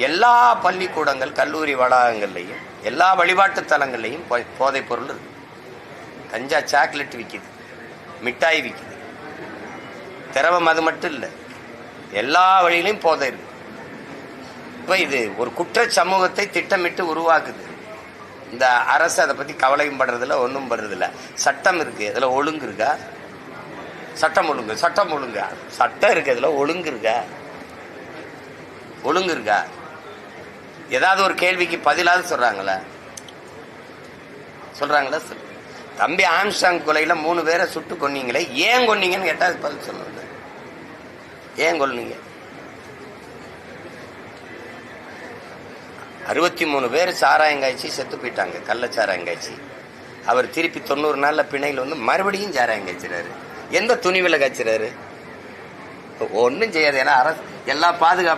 எல்லா பள்ளிக்கூடங்கள் கல்லூரி வளாகங்கள்லையும் எல்லா வழிபாட்டு தலங்கள்லையும் போதைப் பொருள் இருக்கு. கஞ்சா சாக்லேட் விற்கிது, மிட்டாய் விற்கிது. திரவம் அது மட்டும் இல்லை, எல்லா வழியிலையும் போதை இருக்கு. இப்போ இது ஒரு குற்ற சமூகத்தை திட்டமிட்டு உருவாக்குது. இந்த அரசு அதை பற்றி கவலையும் படுறதில்ல, ஒன்றும் படுறதில்ல. சட்டம் இருக்கு, அதில் ஒழுங்கு இருக்கா? சட்டம் ஒழுங்கா? சட்டம் இருக்கு, அதில் ஒழுங்கு இருக்கா? ஒழுங்கு இருக்கா? ஏதாவது ஒரு கேள்விக்கு பதிலாவது சொல்றாங்களா? தம்பி ஆம்ஸ்டாங் கொலையில 3 பேரை சுட்டு கொன்னீங்களே, ஏன் கொன்னீங்கன்னு கேட்டா பதில் சொல்லுங்க. ஏன் கொன்னீங்க? 63 பேர் சாராயங்காய்ச்சி செத்து போயிட்டாங்க, கள்ளச்சாராயங்காய்ச்சி. அவர் திருப்பி 90 நாள்ல பிணையில் வந்து மறுபடியும் சாராயங்காய்ச்சிறாரு. எந்த துணிவில் காய்ச்சிறாரு? ஒன்றும் செய்யாது. ஏன்னா அரசு எல்லா பாதுகாப்பு